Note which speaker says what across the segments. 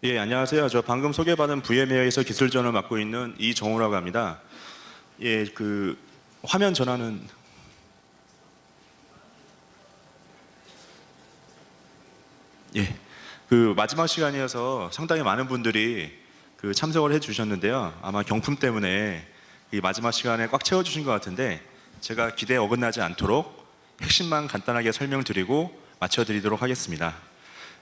Speaker 1: 예, 안녕하세요. 저 방금 소개받은 VM웨어에서 기술전을 맡고 있는 이정우라고 합니다. 예, 화면 전환은 예, 마지막 시간이어서 상당히 많은 분들이 참석을 해주셨는데요. 아마 경품 때문에 이 마지막 시간에 꽉 채워주신 것 같은데 제가 기대에 어긋나지 않도록 핵심만 간단하게 설명드리고 마쳐드리도록 하겠습니다.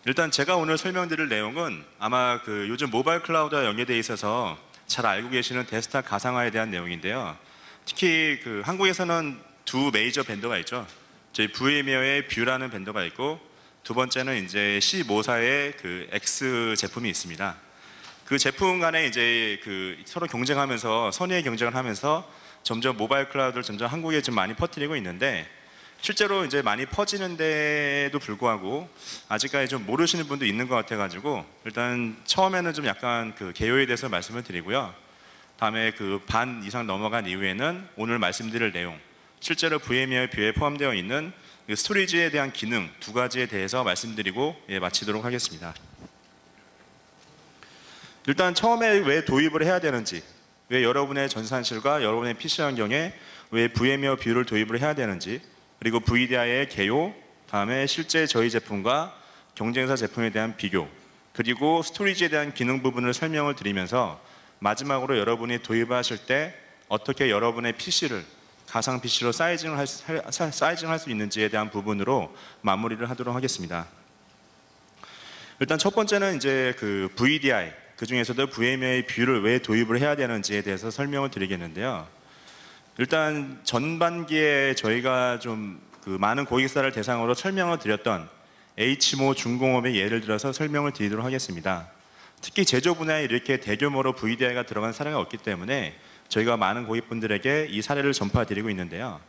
Speaker 1: 일단 제가 오늘 설명드릴 내용은 아마 요즘 모바일 클라우드와 연계되어 있어서 잘 알고 계시는 데스크탑 가상화에 대한 내용인데요. 특히 한국에서는 두 메이저 벤더가 있죠. 저희 VM웨어의 뷰라는 벤더가 있고, 두 번째는 이제 C5사의 X 제품이 있습니다. 그 제품 간에 이제 서로 경쟁하면서 선의의 경쟁을 하면서 점점 모바일 클라우드를 점점 한국에 좀 많이 퍼뜨리고 있는데, 실제로 이제 많이 퍼지는데도 불구하고 아직까지 좀 모르시는 분도 있는 것 같아가지고 일단 처음에는 좀 약간 개요에 대해서 말씀을 드리고요. 다음에 반 이상 넘어간 이후에는 오늘 말씀드릴 내용, 실제로 VMware 뷰에 포함되어 있는 스토리지에 대한 기능 두 가지에 대해서 말씀드리고 마치도록 하겠습니다. 일단 처음에 왜 도입을 해야 되는지, 왜 여러분의 전산실과 여러분의 PC 환경에 왜 VMware 뷰를 도입을 해야 되는지, 그리고 VDI의 개요, 다음에 실제 저희 제품과 경쟁사 제품에 대한 비교, 그리고 스토리지에 대한 기능 부분을 설명을 드리면서 마지막으로 여러분이 도입하실 때 어떻게 여러분의 PC를 가상 PC로 사이징을 할 수 있는지에 대한 부분으로 마무리를 하도록 하겠습니다. 일단 첫 번째는 이제 VDI, 그 중에서도 VMware 뷰를 왜 도입을 해야 되는지에 대해서 설명을 드리겠는데요. 일단 전반기에 저희가 좀 많은 고객사를 대상으로 설명을 드렸던 H모 중공업의 예를 들어서 설명을 드리도록 하겠습니다. 특히 제조 분야에 이렇게 대규모로 VDI가 들어간 사례가 없기 때문에 저희가 많은 고객분들에게 이 사례를 전파드리고 있는데요.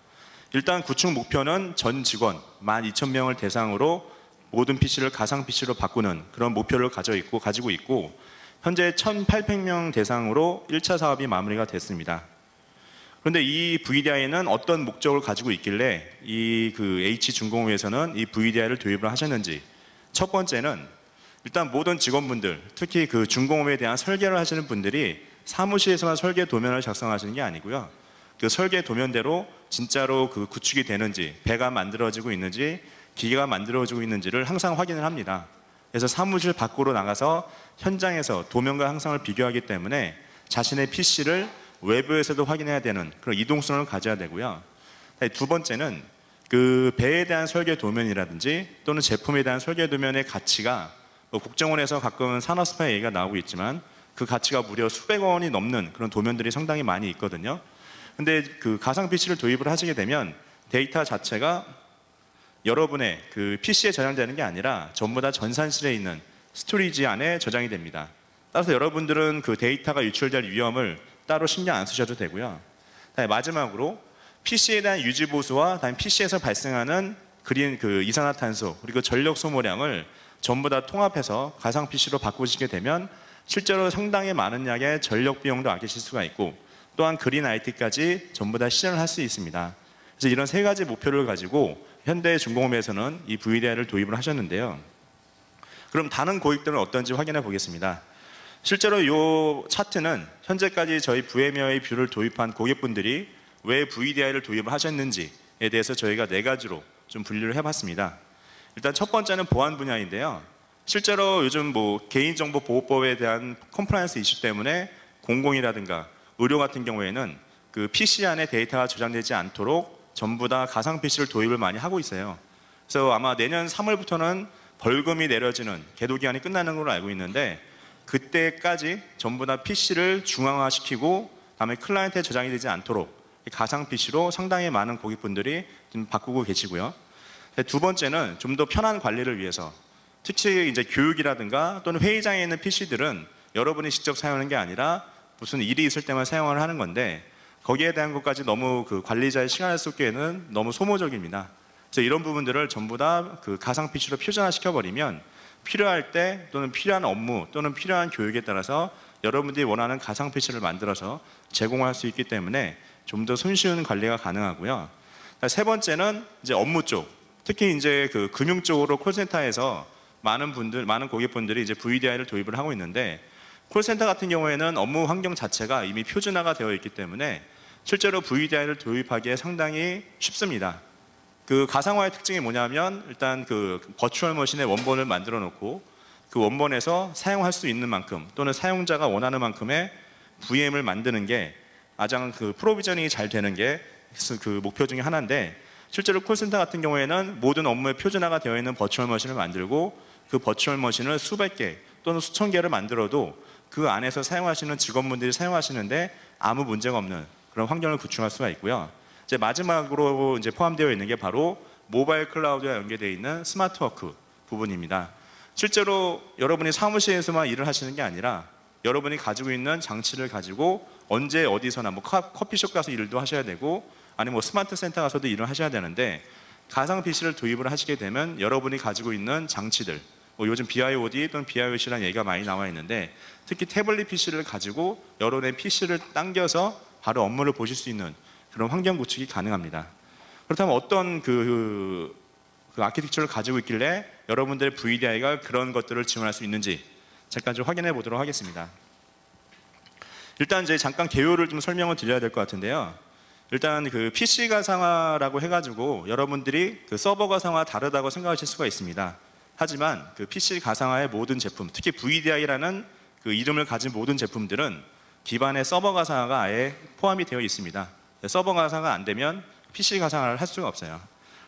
Speaker 1: 일단 구축 목표는 전 직원 12,000명을 대상으로 모든 PC를 가상 PC로 바꾸는 그런 목표를 가지고 있고, 현재 1,800명 대상으로 1차 사업이 마무리가 됐습니다. 그런데 이 VDI는 어떤 목적을 가지고 있길래 이 H중공업에서는 이 VDI를 도입을 하셨는지, 첫 번째는 일단 모든 직원분들, 특히 중공업에 대한 설계를 하시는 분들이 사무실에서만 설계 도면을 작성하시는 게 아니고요. 그 설계 도면대로 진짜로 구축이 되는지, 배가 만들어지고 있는지, 기계가 만들어지고 있는지를 항상 확인을 합니다. 그래서 사무실 밖으로 나가서 현장에서 도면과 항상을 비교하기 때문에 자신의 PC를 외부에서도 확인해야 되는 그런 이동성을 가져야 되고요. 두 번째는 배에 대한 설계 도면이라든지 또는 제품에 대한 설계 도면의 가치가 국정원에서 가끔은 산업스파 얘기가 나오고 있지만 그 가치가 무려 수백억 원이 넘는 그런 도면들이 상당히 많이 있거든요. 근데 가상 PC를 도입을 하시게 되면 데이터 자체가 여러분의 PC에 저장되는 게 아니라 전부 다 전산실에 있는 스토리지 안에 저장이 됩니다. 따라서 여러분들은 데이터가 유출될 위험을 따로 신경 안 쓰셔도 되고요. 마지막으로 PC에 대한 유지 보수와 다음 PC에서 발생하는 이산화탄소 그리고 전력 소모량을 전부 다 통합해서 가상 PC로 바꾸시게 되면 실제로 상당히 많은 양의 전력 비용도 아끼실 수가 있고, 또한 그린 IT까지 전부 다 실현을 할 수 있습니다. 그래서 이런 세 가지 목표를 가지고 현대중공업에서는 이 VDI를 도입을 하셨는데요. 그럼 다른 고객들은 어떤지 확인해 보겠습니다. 실제로 이 차트는 현재까지 저희 VM웨어의 뷰를 도입한 고객분들이 왜 VDI를 도입을 하셨는지에 대해서 저희가 네 가지로 좀 분류를 해봤습니다. 일단 첫 번째는 보안 분야인데요. 실제로 요즘 개인정보보호법에 대한 컴플라이언스 이슈 때문에 공공이라든가 의료 같은 경우에는 PC 안에 데이터가 저장되지 않도록 전부 다 가상 PC를 도입을 많이 하고 있어요. 그래서 아마 내년 3월부터는 벌금이 내려지는 계도 기한이 끝나는 걸로 알고 있는데, 그때까지 전부 다 PC를 중앙화시키고 다음에 클라이언트에 저장이 되지 않도록 가상 PC로 상당히 많은 고객분들이 좀 바꾸고 계시고요. 두 번째는 좀 더 편한 관리를 위해서, 특히 이제 교육이라든가 또는 회의장에 있는 PC들은 여러분이 직접 사용하는 게 아니라 무슨 일이 있을 때만 사용을 하는 건데, 거기에 대한 것까지 너무 관리자의 시간을 쏟기에는 너무 소모적입니다. 그래서 이런 부분들을 전부 다 가상 PC로 표준화시켜버리면 필요할 때 또는 필요한 업무 또는 필요한 교육에 따라서 여러분들이 원하는 가상 PC를 만들어서 제공할 수 있기 때문에 좀 더 손쉬운 관리가 가능하고요. 세 번째는 이제 업무 쪽, 특히 이제 금융 쪽으로 콜센터에서 많은 고객분들이 이제 VDI를 도입을 하고 있는데, 콜센터 같은 경우에는 업무 환경 자체가 이미 표준화가 되어 있기 때문에 실제로 VDI를 도입하기에 상당히 쉽습니다. 그 가상화의 특징이 뭐냐면, 일단 그 버추얼 머신의 원본을 만들어 놓고 그 원본에서 사용할 수 있는 만큼 또는 사용자가 원하는 만큼의 VM을 만드는 게 가장 그 프로비저닝이 잘 되는 게 그 목표 중에 하나인데, 실제로 콜센터 같은 경우에는 모든 업무에 표준화가 되어 있는 버추얼 머신을 만들고 그 버추얼 머신을 수백 개 또는 수천 개를 만들어도 그 안에서 사용하시는 직원분들이 사용하시는데 아무 문제가 없는 그런 환경을 구축할 수가 있고요. 이제 마지막으로 이제 포함되어 있는 게 바로 모바일 클라우드와 연계되어 있는 스마트워크 부분입니다. 실제로 여러분이 사무실에서만 일을 하시는 게 아니라 여러분이 가지고 있는 장치를 가지고 언제 어디서나 뭐 커피숍 가서 일도 하셔야 되고, 아니면 뭐 스마트 센터 가서도 일을 하셔야 되는데, 가상 PC를 도입을 하시게 되면 여러분이 가지고 있는 장치들, 뭐 요즘 BIOD 또는 BIOC라는 얘기가 많이 나와 있는데, 특히 태블릿 PC를 가지고 여러분의 PC를 당겨서 바로 업무를 보실 수 있는 그런 환경 구축이 가능합니다. 그렇다면 어떤 그 아키텍처를 가지고 있길래 여러분들의 VDI가 그런 것들을 지원할 수 있는지 잠깐 좀 확인해 보도록 하겠습니다. 일단 이제 잠깐 개요를 좀 설명을 드려야 될 것 같은데요. 일단 그 PC 가상화라고 해가지고 여러분들이 그 서버 가상화 다르다고 생각하실 수가 있습니다. 하지만 그 PC 가상화의 모든 제품, 특히 VDI라는 그 이름을 가진 모든 제품들은 기반의 서버 가상화가 아예 포함이 되어 있습니다. 서버 가상화가 안 되면 PC 가상화를 할 수가 없어요.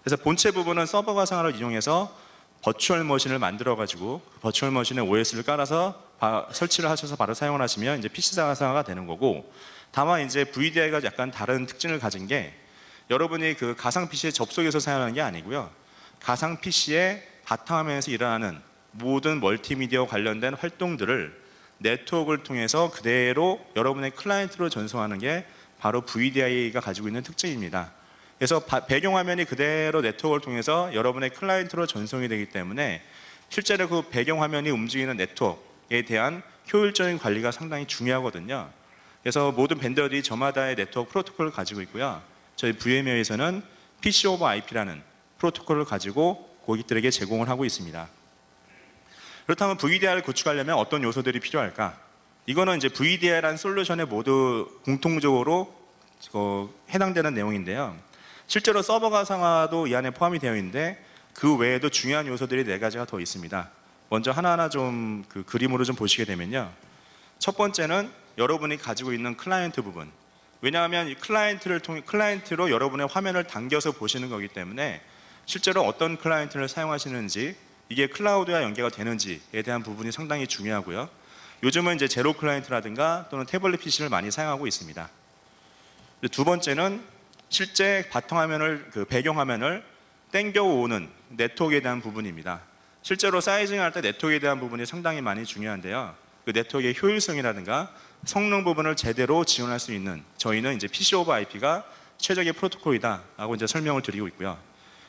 Speaker 1: 그래서 본체 부분은 서버 가상화를 이용해서 버추얼 머신을 만들어 가지고 그 버추얼 머신에 OS를 깔아서 설치를 하셔서 바로 사용을 하시면 이제 PC 가상화가 되는 거고, 다만 이제 VDI가 약간 다른 특징을 가진 게, 여러분이 그 가상 PC에 접속해서 사용하는 게 아니고요. 가상 PC의 바탕화면에서 일어나는 모든 멀티미디어 관련된 활동들을 네트워크를 통해서 그대로 여러분의 클라이언트로 전송하는 게 바로 VDI가 가지고 있는 특징입니다. 그래서 배경화면이 그대로 네트워크를 통해서 여러분의 클라이언트로 전송이 되기 때문에 실제로 그 배경화면이 움직이는 네트워크에 대한 효율적인 관리가 상당히 중요하거든요. 그래서 모든 벤더들이 저마다의 네트워크 프로토콜을 가지고 있고요. 저희 VM웨어에서는 PC over IP라는 프로토콜을 가지고 고객들에게 제공을 하고 있습니다. 그렇다면 VDI를 구축하려면 어떤 요소들이 필요할까? 이거는 이제 VDI라는 솔루션에 모두 공통적으로 해당되는 내용인데요. 실제로 서버 가상화도 이 안에 포함이 되어 있는데, 그 외에도 중요한 요소들이 4가지가 더 있습니다. 먼저 하나하나 좀 그 그림으로 좀 보시게 되면요. 첫 번째는 여러분이 가지고 있는 클라이언트 부분. 왜냐하면 이 클라이언트로 여러분의 화면을 당겨서 보시는 거기 때문에 실제로 어떤 클라이언트를 사용하시는지, 이게 클라우드와 연계가 되는지에 대한 부분이 상당히 중요하고요. 요즘은 이제 제로 클라이언트라든가 또는 태블릿 PC를 많이 사용하고 있습니다. 두 번째는 실제 바탕화면을, 그 배경화면을 땡겨오는 네트워크에 대한 부분입니다. 실제로 사이징 할 때 네트워크에 대한 부분이 상당히 많이 중요한데요. 그 네트워크의 효율성이라든가 성능 부분을 제대로 지원할 수 있는, 저희는 이제 PC over IP가 최적의 프로토콜이다라고 이제 설명을 드리고 있고요.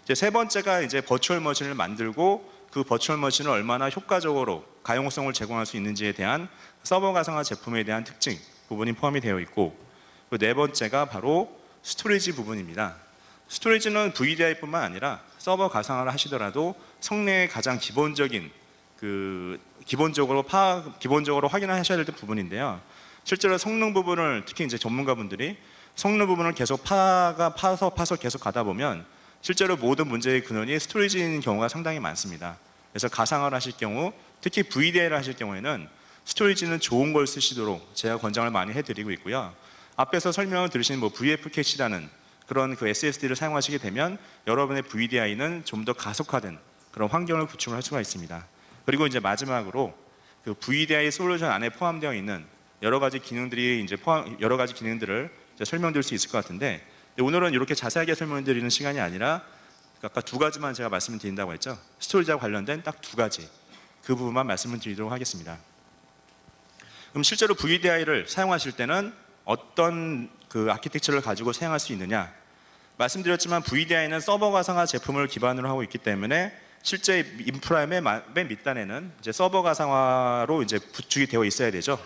Speaker 1: 이제 세 번째가 이제 버추얼 머신을 만들고 그 버추얼 머신을 얼마나 효과적으로 가용성을 제공할 수 있는지에 대한 서버 가상화 제품에 대한 특징 부분이 포함이 되어 있고, 그 네 번째가 바로 스토리지 부분입니다. 스토리지는 VDI뿐만 아니라 서버 가상화를 하시더라도 성능의 가장 기본적인 기본적으로 확인하셔야 될 부분인데요. 실제로 성능 부분을, 특히 이제 전문가분들이 성능 부분을 계속 파서 계속 가다 보면 실제로 모든 문제의 근원이 스토리지인 경우가 상당히 많습니다. 그래서 가상화를 하실 경우, 특히 VDI를 하실 경우에는 스토리지는 좋은 걸 쓰시도록 제가 권장을 많이 해드리고 있고요. 앞에서 설명을 들으신 뭐 VF 캐시라는 그런 그 SSD를 사용하시게 되면 여러분의 VDI는 좀 더 가속화된 그런 환경을 구축을 할 수가 있습니다. 그리고 이제 마지막으로 그 VDI 솔루션 안에 포함되어 있는 여러 가지 기능들을 이제 설명드릴 수 있을 것 같은데, 오늘은 이렇게 자세하게 설명드리는 시간이 아니라 아까 2가지만 제가 말씀을 드린다고 했죠. 스토리지와 관련된 딱 2가지, 그 부분만 말씀을 드리도록 하겠습니다. 그럼 실제로 VDI를 사용하실 때는 어떤 그 아키텍처를 가지고 사용할 수 있느냐? 말씀드렸지만 VDI는 서버 가상화 제품을 기반으로 하고 있기 때문에 실제 인프라의 맨 밑단에는 이제 서버 가상화로 이제 구축이 되어 있어야 되죠.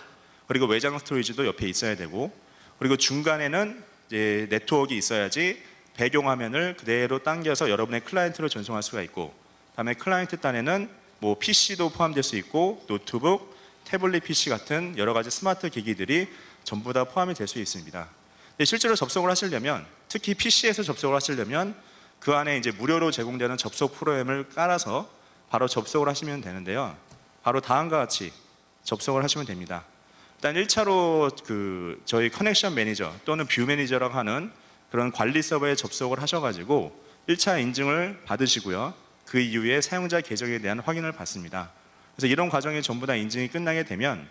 Speaker 1: 그리고 외장 스토리지도 옆에 있어야 되고, 그리고 중간에는 이제 네트워크가 있어야지 배경화면을 그대로 당겨서 여러분의 클라이언트로 전송할 수가 있고, 다음에 클라이언트 단에는 뭐 PC도 포함될 수 있고 노트북, 태블릿 PC 같은 여러 가지 스마트 기기들이 전부 다 포함이 될 수 있습니다. 근데 실제로 접속을 하시려면, 특히 PC에서 접속을 하시려면 그 안에 이제 무료로 제공되는 접속 프로그램을 깔아서 바로 접속을 하시면 되는데요. 바로 다음과 같이 접속을 하시면 됩니다. 일단 1차로 저희 커넥션 매니저 또는 뷰 매니저라고 하는 그런 관리 서버에 접속을 하셔가지고 1차 인증을 받으시고요. 그 이후에 사용자 계정에 대한 확인을 받습니다. 그래서 이런 과정이 전부 다 인증이 끝나게 되면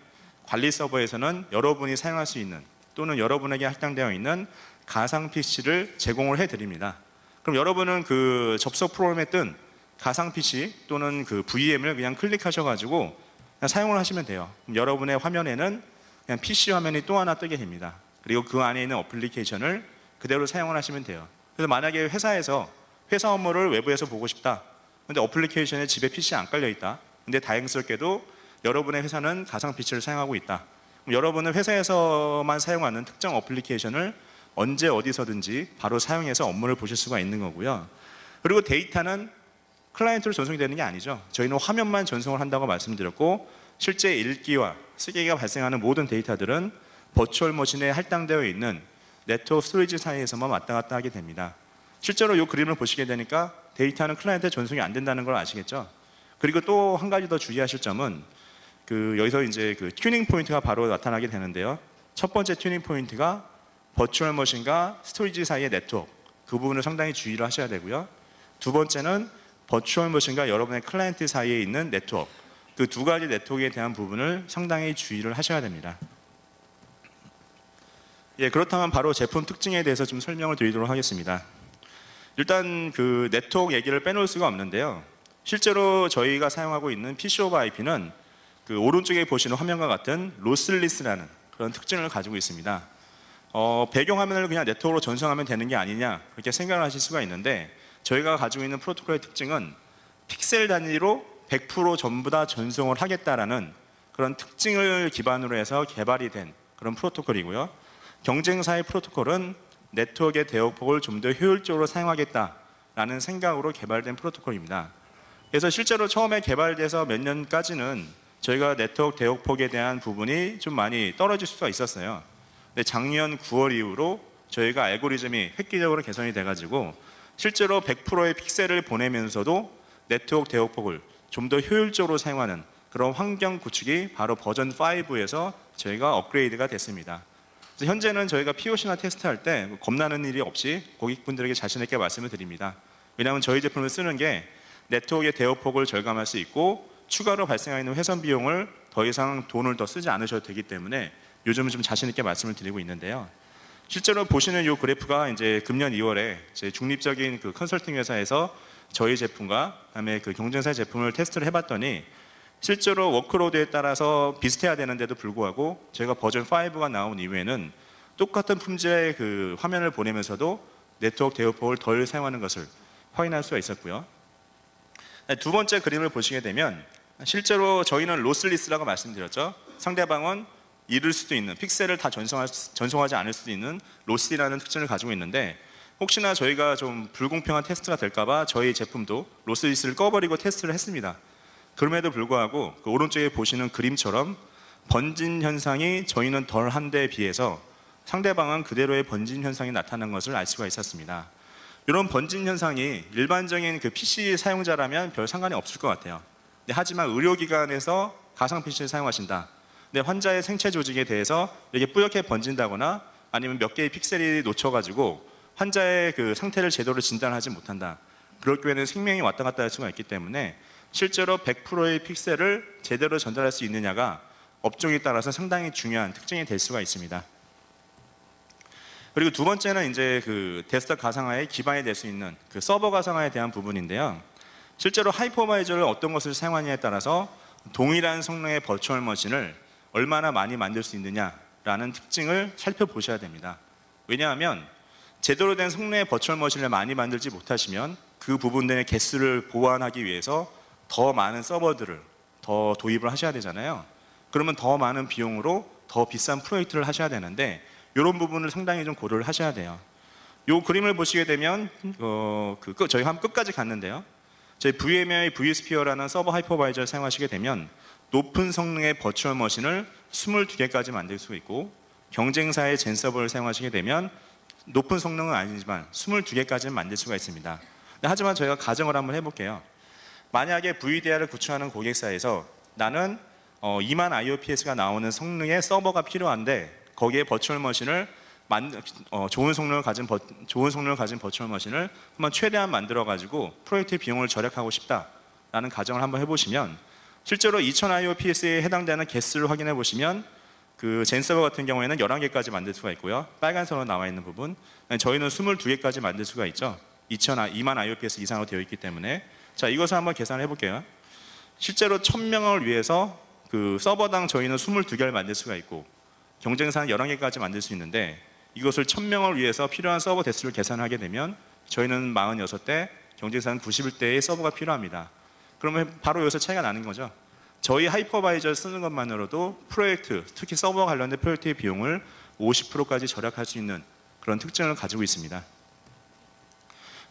Speaker 1: 관리 서버에서는 여러분이 사용할 수 있는 또는 여러분에게 할당되어 있는 가상 PC를 제공을 해드립니다. 그럼 여러분은 그 접속 프로그램에 뜬 가상 PC 또는 그 VM을 그냥 클릭하셔가지고 그냥 사용을 하시면 돼요. 그럼 여러분의 화면에는 그냥 PC 화면이 또 하나 뜨게 됩니다. 그리고 그 안에 있는 어플리케이션을 그대로 사용을 하시면 돼요. 그래서 만약에 회사에서 회사 업무를 외부에서 보고 싶다. 근데 어플리케이션에 집에 PC 안 깔려 있다. 근데 다행스럽게도 여러분의 회사는 가상 PC를 사용하고 있다. 그럼 여러분은 회사에서만 사용하는 특정 어플리케이션을 언제 어디서든지 바로 사용해서 업무를 보실 수가 있는 거고요. 그리고 데이터는 클라이언트로 전송이 되는 게 아니죠. 저희는 화면만 전송을 한다고 말씀드렸고 실제 읽기와 쓰기가 발생하는 모든 데이터들은 버추얼 머신에 할당되어 있는 네트워크 스토리지 사이에서만 왔다 갔다 하게 됩니다. 실제로 이 그림을 보시게 되니까 데이터는 클라이언트에 전송이 안 된다는 걸 아시겠죠? 그리고 또 한 가지 더 주의하실 점은 여기서 이제 튜닝 포인트가 바로 나타나게 되는데요. 첫 번째 튜닝 포인트가 버추얼 머신과 스토리지 사이의 네트워크, 그 부분을 상당히 주의를 하셔야 되고요. 두 번째는 버추얼 머신과 여러분의 클라이언트 사이에 있는 네트워크, 그 두 가지 네트워크에 대한 부분을 상당히 주의를 하셔야 됩니다. 예, 그렇다면 바로 제품 특징에 대해서 좀 설명을 드리도록 하겠습니다. 일단 그 네트워크 얘기를 빼놓을 수가 없는데요. 실제로 저희가 사용하고 있는 PC 오버 IP는 그 오른쪽에 보시는 화면과 같은 로스리스라는 그런 특징을 가지고 있습니다. 배경화면을 그냥 네트워크로 전송하면 되는 게 아니냐 그렇게 생각을 하실 수가 있는데 저희가 가지고 있는 프로토콜의 특징은 픽셀 단위로 100% 전부 다 전송을 하겠다라는 그런 특징을 기반으로 해서 개발이 된 그런 프로토콜이고요. 경쟁사의 프로토콜은 네트워크의 대역폭을 좀 더 효율적으로 사용하겠다라는 생각으로 개발된 프로토콜입니다. 그래서 실제로 처음에 개발돼서 몇 년까지는 저희가 네트워크 대역폭에 대한 부분이 좀 많이 떨어질 수가 있었어요. 근데 작년 9월 이후로 저희가 알고리즘이 획기적으로 개선이 돼가지고 실제로 100%의 픽셀을 보내면서도 네트워크 대역폭을 좀 더 효율적으로 사용하는 그런 환경 구축이 바로 버전 5에서 저희가 업그레이드가 됐습니다. 그래서 현재는 저희가 POC나 테스트할 때 겁나는 일이 없이 고객분들에게 자신 있게 말씀을 드립니다. 왜냐하면 저희 제품을 쓰는 게 네트워크의 대역폭을 절감할 수 있고 추가로 발생하는 회선 비용을 더 이상 돈을 더 쓰지 않으셔도 되기 때문에 요즘은 좀 자신 있게 말씀을 드리고 있는데요. 실제로 보시는 이 그래프가 이제 금년 2월에 제 중립적인 그 컨설팅 회사에서 저희 제품과 그다음에 그 경쟁사 제품을 테스트를 해봤더니 실제로 워크로드에 따라서 비슷해야 되는데도 불구하고 저희가 버전 5가 나온 이후에는 똑같은 품질의 그 화면을 보내면서도 네트워크 대역폭을 덜 사용하는 것을 확인할 수가 있었고요. 두 번째 그림을 보시게 되면 실제로 저희는 로스리스라고 말씀드렸죠. 상대방은 잃을 수도 있는 픽셀을 다 전송하지 않을 수도 있는 로스라는 특징을 가지고 있는데 혹시나 저희가 좀 불공평한 테스트가 될까봐 저희 제품도 로스리스를 꺼버리고 테스트를 했습니다. 그럼에도 불구하고 그 오른쪽에 보시는 그림처럼 번진 현상이 저희는 덜한 데에 비해서 상대방은 그대로의 번진 현상이 나타난 것을 알 수가 있었습니다. 이런 번진 현상이 일반적인 그 PC 사용자라면 별 상관이 없을 것 같아요. 하지만 의료기관에서 가상 PC를 사용하신다. 근데 환자의 생체 조직에 대해서 이렇게 뿌옇게 번진다거나 아니면 몇 개의 픽셀이 놓쳐가지고 환자의 그 상태를 제대로 진단하지 못한다. 그럴 경우에는 생명이 왔다 갔다 할 수가 있기 때문에 실제로 100%의 픽셀을 제대로 전달할 수 있느냐가 업종에 따라서 상당히 중요한 특징이 될 수가 있습니다. 그리고 두 번째는 이제 그 데스크탑 가상화의 기반이 될 수 있는 그 서버 가상화에 대한 부분인데요. 실제로 하이퍼바이저를 어떤 것을 사용하느냐에 따라서 동일한 성능의 버추얼 머신을 얼마나 많이 만들 수 있느냐라는 특징을 살펴보셔야 됩니다. 왜냐하면 제대로 된 성능의 버추얼 머신을 많이 만들지 못하시면 그 부분들의 개수를 보완하기 위해서 더 많은 서버들을 더 도입을 하셔야 되잖아요. 그러면 더 많은 비용으로 더 비싼 프로젝트를 하셔야 되는데 이런 부분을 상당히 좀 고려를 하셔야 돼요. 이 그림을 보시게 되면 저희 한번 끝까지 갔는데요. 저희 VMware의 vSphere라는 서버 하이퍼바이저를 사용하시게 되면 높은 성능의 버추얼 머신을 22개까지 만들 수가 있고, 경쟁사의 젠 서버를 사용하시게 되면 높은 성능은 아니지만 22개까지는 만들 수가 있습니다. 하지만 저희가 가정을 한번 해볼게요. 만약에 VDI를 구축하는 고객사에서 나는 2만 IOPS가 나오는 성능의 서버가 필요한데 거기에 버추얼 머신을 좋은 성능을 가진 버추얼 머신을 한번 최대한 만들어 가지고 프로젝트 비용을 절약하고 싶다라는 가정을 한번 해보시면, 실제로 2000 IOPS에 해당되는 개수를 확인해 보시면 그 젠 서버 같은 경우에는 11개까지 만들 수가 있고요. 빨간선으로 나와 있는 부분, 저희는 22개까지 만들 수가 있죠. 2만 IOPS 이상으로 되어 있기 때문에. 자, 이것을 한번 계산해 볼게요. 실제로 1000명을 위해서 그 서버당 저희는 22개를 만들 수가 있고 경쟁사는 11개까지 만들 수 있는데, 이것을 1000명을 위해서 필요한 서버 대수를 계산하게 되면 저희는 46대, 경쟁사는 91대의 서버가 필요합니다. 그러면 바로 여기서 차이가 나는 거죠. 저희 하이퍼바이저를 쓰는 것만으로도 프로젝트, 특히 서버와 관련된 프로젝트의 비용을 50%까지 절약할 수 있는 그런 특징을 가지고 있습니다.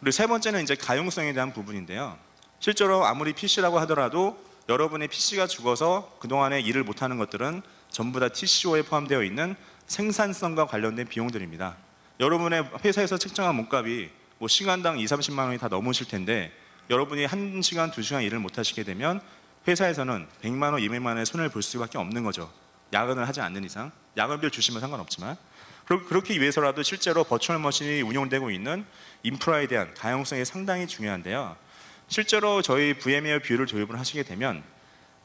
Speaker 1: 그리고 세 번째는 이제 가용성에 대한 부분인데요. 실제로 아무리 PC라고 하더라도 여러분의 PC가 죽어서 그동안에 일을 못하는 것들은 전부 다 TCO에 포함되어 있는 생산성과 관련된 비용들입니다. 여러분의 회사에서 책정한 몸값이 뭐 시간당 20~30만 원이 다 넘으실 텐데, 여러분이 1시간, 2시간 일을 못 하시게 되면 회사에서는 100만 원, 200만 원의 손해를 볼 수밖에 없는 거죠. 야근을 하지 않는 이상. 야근비를 주시면 상관없지만. 그렇기 위해서라도 실제로 버추얼 머신이 운용되고 있는 인프라에 대한 가용성이 상당히 중요한데요. 실제로 저희 VMware 뷰를 도입을 하시게 되면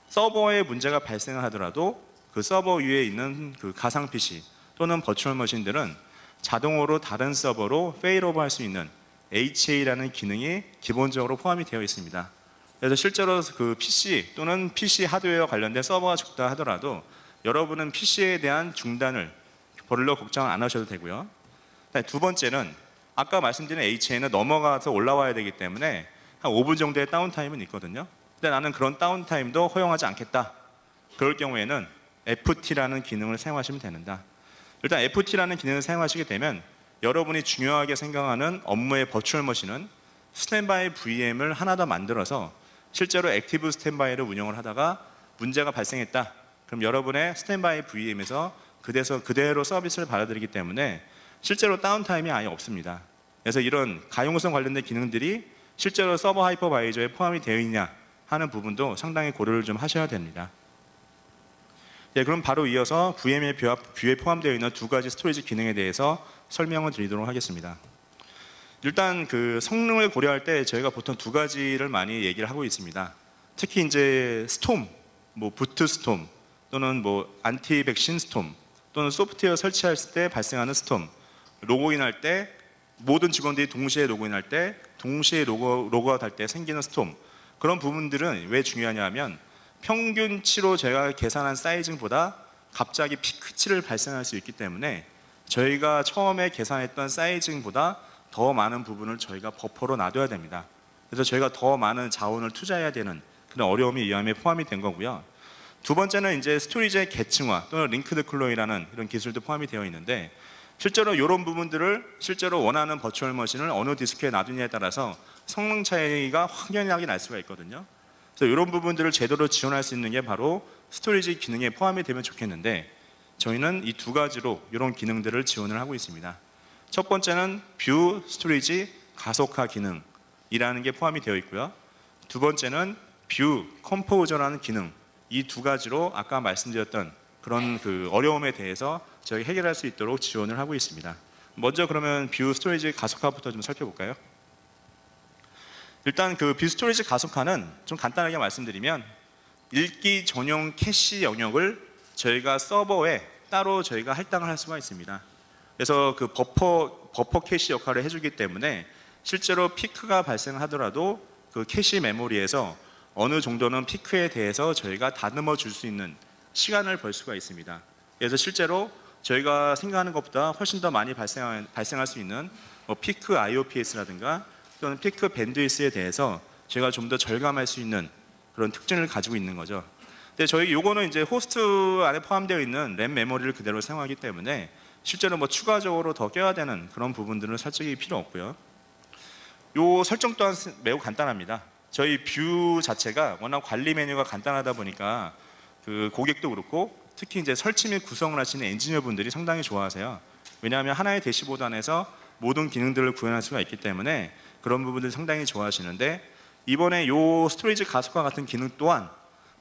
Speaker 1: 서버에 문제가 발생을 하더라도 그 서버 위에 있는 그 가상 PC 또는 버추얼 머신들은 자동으로 다른 서버로 페일오버 할 수 있는 HA라는 기능이 기본적으로 포함이 되어 있습니다. 그래서 실제로 그 PC 또는 PC 하드웨어 관련된 서버가 죽다 하더라도 여러분은 PC에 대한 중단을 별로 걱정 안 하셔도 되고요. 두 번째는 아까 말씀드린 HA는 넘어가서 올라와야 되기 때문에 한 5분 정도의 다운타임은 있거든요. 근데 나는 그런 다운타임도 허용하지 않겠다. 그럴 경우에는 FT라는 기능을 사용하시면 됩니다. 일단 FT라는 기능을 사용하시게 되면 여러분이 중요하게 생각하는 업무의 버추얼 머신은 스탠바이 VM을 하나 더 만들어서 실제로 액티브 스탠바이를 운영을 하다가 문제가 발생했다. 그럼 여러분의 스탠바이 VM에서 그대로 서비스를 받아들이기 때문에 실제로 다운타임이 아예 없습니다. 그래서 이런 가용성 관련된 기능들이 실제로 서버 하이퍼바이저에 포함이 되어 있냐 하는 부분도 상당히 고려를 좀 하셔야 됩니다. 네, 그럼 바로 이어서 VM의 뷰에 포함되어 있는 두 가지 스토리지 기능에 대해서 설명을 드리도록 하겠습니다. 일단 그 성능을 고려할 때 저희가 보통 두 가지를 많이 얘기를 하고 있습니다. 특히 이제 스톰, 뭐 부트 스톰 또는 뭐 안티 백신 스톰 또는 소프트웨어 설치할 때 발생하는 스톰, 로그인할 때 모든 직원들이 동시에 로그인할 때 동시에 로그아웃 할 때 생기는 스톰, 그런 부분들은 왜 중요하냐 하면 평균치로 제가 계산한 사이즈보다 갑자기 피크치를 발생할 수 있기 때문에 저희가 처음에 계산했던 사이즈보다 더 많은 부분을 저희가 버퍼로 놔둬야 됩니다. 그래서 저희가 더 많은 자원을 투자해야 되는 그런 어려움이 이 함에 포함이 된 거고요. 두 번째는 이제 스토리지의 계층화 또는 링크드 클로이라는 이런 기술도 포함이 되어 있는데, 실제로 이런 부분들을 실제로 원하는 버추얼 머신을 어느 디스크에 놔두냐에 따라서 성능 차이가 확연하게 날 수가 있거든요. 그래서 이런 부분들을 제대로 지원할 수 있는 게 바로 스토리지 기능에 포함이 되면 좋겠는데, 저희는 이 두 가지로 이런 기능들을 지원을 하고 있습니다. 첫 번째는 뷰 스토리지 가속화 기능이라는 게 포함이 되어 있고요. 두 번째는 뷰 컴포저라는 기능, 이 두 가지로 아까 말씀드렸던 그런 그 어려움에 대해서 저희 해결할 수 있도록 지원을 하고 있습니다. 먼저 그러면 뷰 스토리지 가속화부터 좀 살펴볼까요? 일단 그 뷰 스토리지 가속화는 좀 간단하게 말씀드리면 읽기 전용 캐시 영역을 저희가 서버에 따로 저희가 할당을 할 수가 있습니다. 그래서 그 버퍼 캐시 역할을 해주기 때문에 실제로 피크가 발생하더라도 그 캐시 메모리에서 어느 정도는 피크에 대해서 저희가 다듬어 줄 수 있는 시간을 벌 수가 있습니다. 그래서 실제로 저희가 생각하는 것보다 훨씬 더 많이 발생할 수 있는 뭐 피크 IOPS라든가 또는 피크 밴드위스에 대해서 저희가 좀 더 절감할 수 있는 그런 특징을 가지고 있는 거죠. 근데 저희 요거는 이제 호스트 안에 포함되어 있는 램 메모리를 그대로 사용하기 때문에 실제로 뭐 추가적으로 더 껴야 되는 그런 부분들은 설정이 필요 없고요. 요 설정 또한 매우 간단합니다. 저희 뷰 자체가 워낙 관리 메뉴가 간단하다 보니까 그 고객도 그렇고 특히 이제 설치 및 구성을 하시는 엔지니어 분들이 상당히 좋아하세요. 왜냐하면 하나의 대시보드 안에서 모든 기능들을 구현할 수가 있기 때문에 그런 부분들 상당히 좋아하시는데, 이번에 요 스토리지 가속화 같은 기능 또한